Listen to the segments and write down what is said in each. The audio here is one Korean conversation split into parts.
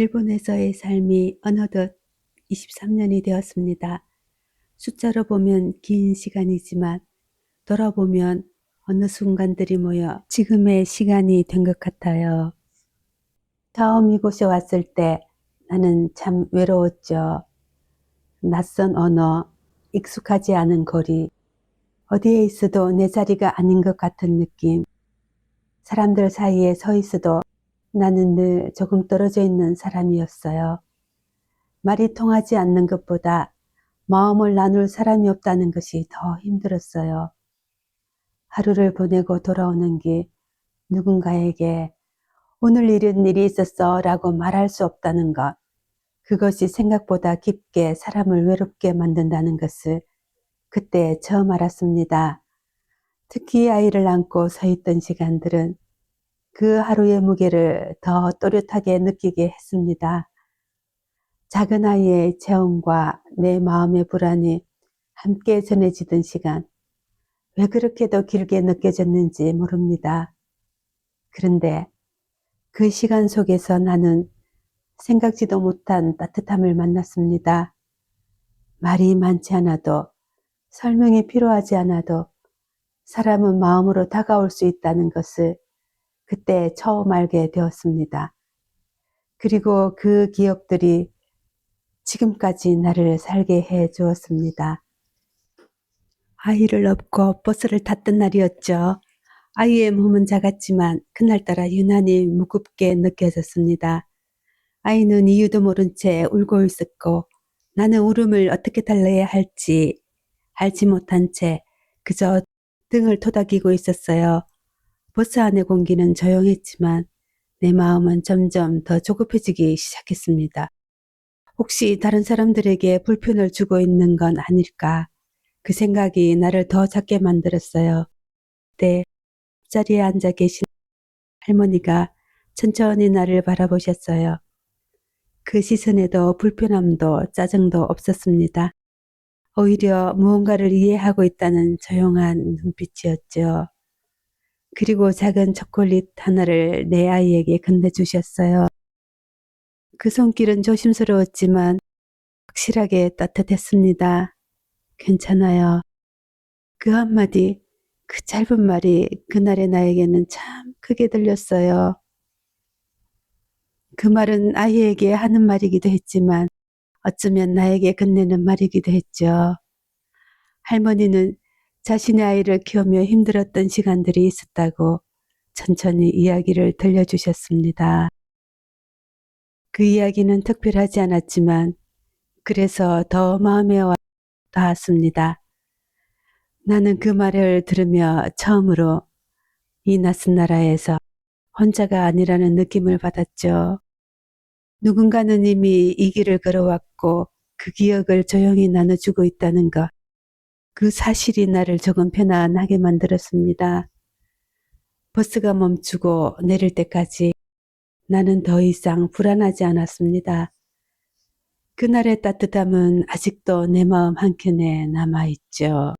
일본에서의 삶이 어느덧 23년이 되었습니다. 숫자로 보면 긴 시간이지만 돌아보면 어느 순간들이 모여 지금의 시간이 된 것 같아요. 처음 이곳에 왔을 때 나는 참 외로웠죠. 낯선 언어, 익숙하지 않은 거리, 어디에 있어도 내 자리가 아닌 것 같은 느낌. 사람들 사이에 서 있어도 나는 늘 조금 떨어져 있는 사람이었어요. 말이 통하지 않는 것보다 마음을 나눌 사람이 없다는 것이 더 힘들었어요. 하루를 보내고 돌아오는 길 누군가에게 오늘 이런 일이 있었어 라고 말할 수 없다는 것, 그것이 생각보다 깊게 사람을 외롭게 만든다는 것을 그때 처음 알았습니다. 특히 아이를 안고 서 있던 시간들은 그 하루의 무게를 더 또렷하게 느끼게 했습니다. 작은 아이의 체온과 내 마음의 불안이 함께 전해지던 시간, 왜 그렇게도 길게 느껴졌는지 모릅니다. 그런데 그 시간 속에서 나는 생각지도 못한 따뜻함을 만났습니다. 말이 많지 않아도, 설명이 필요하지 않아도 사람은 마음으로 다가올 수 있다는 것을 그때 처음 알게 되었습니다. 그리고 그 기억들이 지금까지 나를 살게 해 주었습니다. 아이를 업고 버스를 탔던 날이었죠. 아이의 몸은 작았지만 그날따라 유난히 무겁게 느껴졌습니다. 아이는 이유도 모른 채 울고 있었고 나는 울음을 어떻게 달래야 할지 알지 못한 채 그저 등을 토닥이고 있었어요. 버스 안의 공기는 조용했지만 내 마음은 점점 더 조급해지기 시작했습니다. 혹시 다른 사람들에게 불편을 주고 있는 건 아닐까? 그 생각이 나를 더 작게 만들었어요. 그때 앞자리에 앉아 계신 할머니가 천천히 나를 바라보셨어요. 그 시선에도 불편함도 짜증도 없었습니다. 오히려 무언가를 이해하고 있다는 조용한 눈빛이었죠. 그리고 작은 초콜릿 하나를 내 아이에게 건네주셨어요. 그 손길은 조심스러웠지만 확실하게 따뜻했습니다. 괜찮아요. 그 한마디, 그 짧은 말이 그날의 나에게는 참 크게 들렸어요. 그 말은 아이에게 하는 말이기도 했지만 어쩌면 나에게 건네는 말이기도 했죠. 할머니는 자신의 아이를 키우며 힘들었던 시간들이 있었다고 천천히 이야기를 들려주셨습니다. 그 이야기는 특별하지 않았지만 그래서 더 마음에 와 닿았습니다. 나는 그 말을 들으며 처음으로 이 낯선 나라에서 혼자가 아니라는 느낌을 받았죠. 누군가는 이미 이 길을 걸어왔고 그 기억을 조용히 나눠주고 있다는 것. 그 사실이 나를 조금 편안하게 만들었습니다. 버스가 멈추고 내릴 때까지 나는 더 이상 불안하지 않았습니다. 그날의 따뜻함은 아직도 내 마음 한켠에 남아있죠.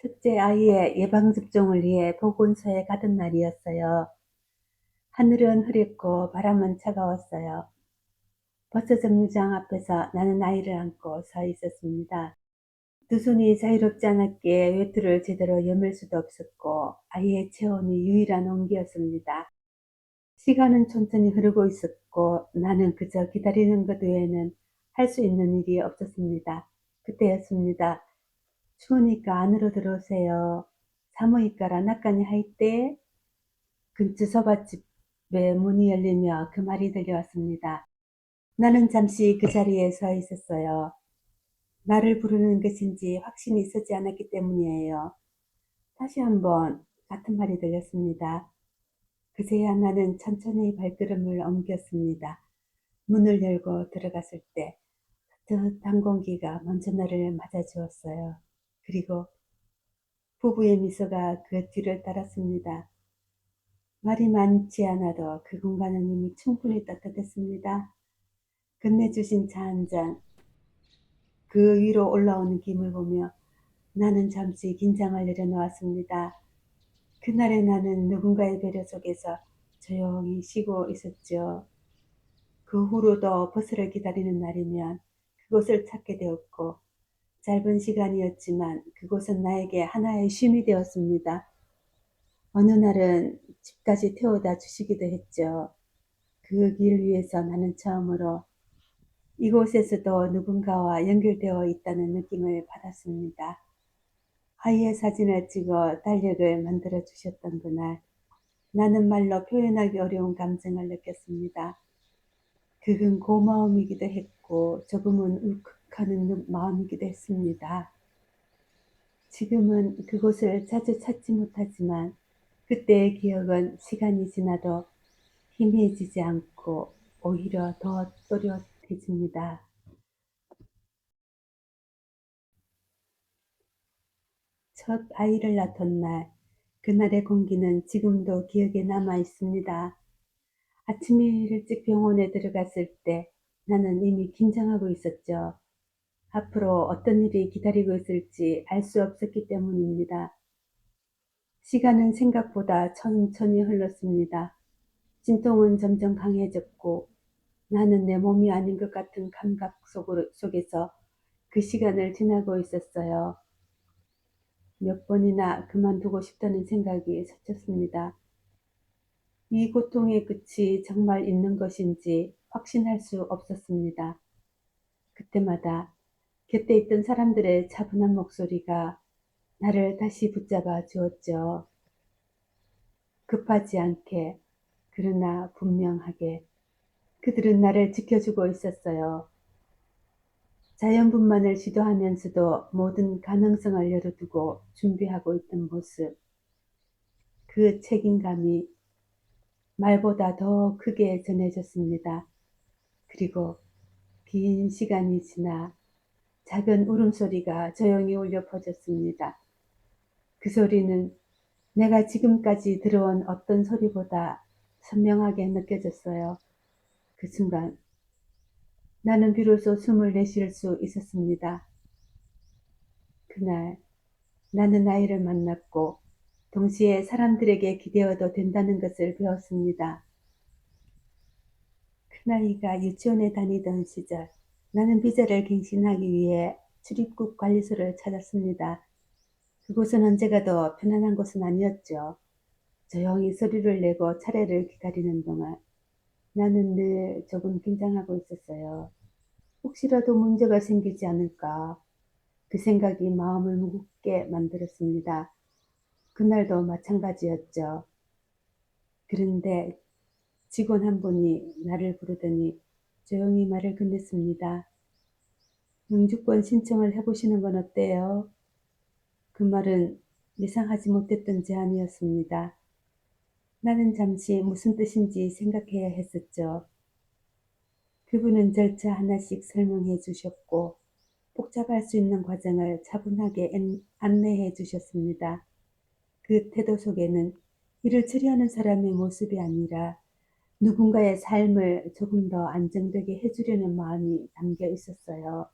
첫째 아이의 예방접종을 위해 보건소에 가던 날이었어요. 하늘은 흐렸고 바람은 차가웠어요. 버스 정류장 앞에서 나는 아이를 안고 서 있었습니다. 두 손이 자유롭지 않았기에 외투를 제대로 여밀 수도 없었고 아이의 체온이 유일한 온기였습니다. 시간은 천천히 흐르고 있었고 나는 그저 기다리는 것 외에는 할 수 있는 일이 없었습니다. 그때였습니다. 추우니까 안으로 들어오세요. 사모이까라 나까니 하이때 근처 소밭집의 문이 열리며 그 말이 들려왔습니다. 나는 잠시 그 자리에 서 있었어요. 나를 부르는 것인지 확신이 서지 않았기 때문이에요. 다시 한번 같은 말이 들렸습니다. 그제야 나는 천천히 발걸음을 옮겼습니다. 문을 열고 들어갔을 때 따뜻한 공기가 먼저 나를 맞아주었어요. 그리고 부부의 미소가 그 뒤를 따랐습니다. 말이 많지 않아도 그 공간은 이미 충분히 따뜻했습니다. 건네주신 차 한 잔, 그 위로 올라오는 김을 보며 나는 잠시 긴장을 내려놓았습니다. 그날의 나는 누군가의 배려 속에서 조용히 쉬고 있었죠. 그 후로도 버스를 기다리는 날이면 그곳을 찾게 되었고, 짧은 시간이었지만 그곳은 나에게 하나의 쉼이 되었습니다. 어느 날은 집까지 태워다 주시기도 했죠. 그 길 위에서 나는 처음으로 이곳에서도 누군가와 연결되어 있다는 느낌을 받았습니다. 아이의 사진을 찍어 달력을 만들어 주셨던 그날, 나는 말로 표현하기 어려운 감정을 느꼈습니다. 그건 고마움이기도 했고 조금은 울컥하는 마음이기도 했습니다. 지금은 그곳을 자주 찾지 못하지만 그때의 기억은 시간이 지나도 희미해지지 않고 오히려 더 또렷해집니다. 첫 아이를 낳던 날, 그날의 공기는 지금도 기억에 남아 있습니다. 아침 일찍 병원에 들어갔을 때 나는 이미 긴장하고 있었죠. 앞으로 어떤 일이 기다리고 있을지 알 수 없었기 때문입니다. 시간은 생각보다 천천히 흘렀습니다. 진통은 점점 강해졌고 나는 내 몸이 아닌 것 같은 감각 속에서 그 시간을 지나고 있었어요. 몇 번이나 그만두고 싶다는 생각이 스쳤습니다. 이 고통의 끝이 정말 있는 것인지 확신할 수 없었습니다. 그때마다 곁에 있던 사람들의 차분한 목소리가 나를 다시 붙잡아 주었죠. 급하지 않게, 그러나 분명하게 그들은 나를 지켜주고 있었어요. 자연분만을 시도하면서도 모든 가능성을 열어두고 준비하고 있던 모습, 그 책임감이 말보다 더 크게 전해졌습니다. 그리고 긴 시간이 지나 작은 울음소리가 조용히 울려 퍼졌습니다. 그 소리는 내가 지금까지 들어온 어떤 소리보다 선명하게 느껴졌어요. 그 순간 나는 비로소 숨을 내쉴 수 있었습니다. 그날 나는 아이를 만났고 동시에 사람들에게 기대어도 된다는 것을 배웠습니다. 큰아이가 유치원에 다니던 시절 나는 비자를 갱신하기 위해 출입국 관리소를 찾았습니다. 그곳은 언제 가도 편안한 곳은 아니었죠. 조용히 서류를 내고 차례를 기다리는 동안 나는 늘 조금 긴장하고 있었어요. 혹시라도 문제가 생기지 않을까. 그 생각이 마음을 무겁게 만들었습니다. 그날도 마찬가지였죠. 그런데 직원 한 분이 나를 부르더니 조용히 말을 건넸습니다. 영주권 신청을 해보시는 건 어때요? 그 말은 예상하지 못했던 제안이었습니다. 나는 잠시 무슨 뜻인지 생각해야 했었죠. 그분은 절차 하나씩 설명해 주셨고 복잡할 수 있는 과정을 차분하게 안내해 주셨습니다. 그 태도 속에는 일을 처리하는 사람의 모습이 아니라 누군가의 삶을 조금 더 안정되게 해주려는 마음이 담겨 있었어요.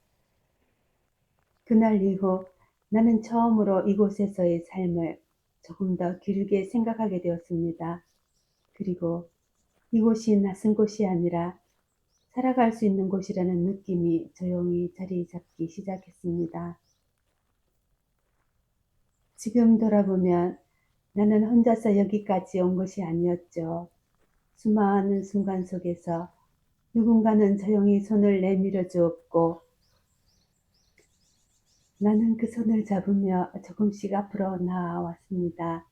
그날 이후 나는 처음으로 이곳에서의 삶을 조금 더 길게 생각하게 되었습니다. 그리고 이곳이 낯선 곳이 아니라 살아갈 수 있는 곳이라는 느낌이 조용히 자리 잡기 시작했습니다. 지금 돌아보면 나는 혼자서 여기까지 온 것이 아니었죠. 수많은 순간 속에서 누군가는 조용히 손을 내밀어 주었고 나는 그 손을 잡으며 조금씩 앞으로 나아왔습니다.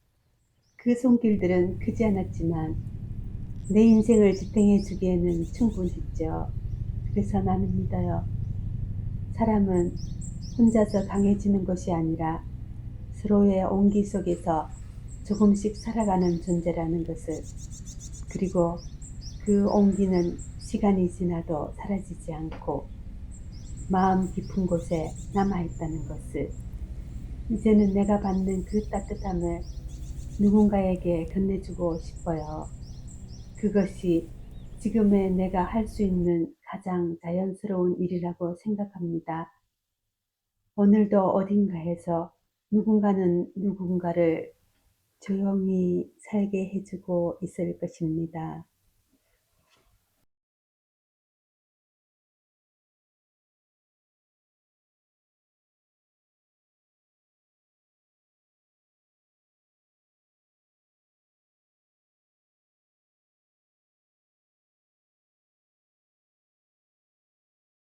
그 손길들은 크지 않았지만 내 인생을 지탱해 주기에는 충분했죠. 그래서 나는 믿어요. 사람은 혼자서 강해지는 것이 아니라 서로의 온기 속에서 조금씩 살아가는 존재라는 것을, 그리고 그 온기는 시간이 지나도 사라지지 않고 마음 깊은 곳에 남아있다는 것을, 이제는 내가 받는 그 따뜻함을 누군가에게 건네주고 싶어요. 그것이 지금의 내가 할 수 있는 가장 자연스러운 일이라고 생각합니다. 오늘도 어딘가에서 누군가는 누군가를 조용히 살게 해주고 있을 것입니다.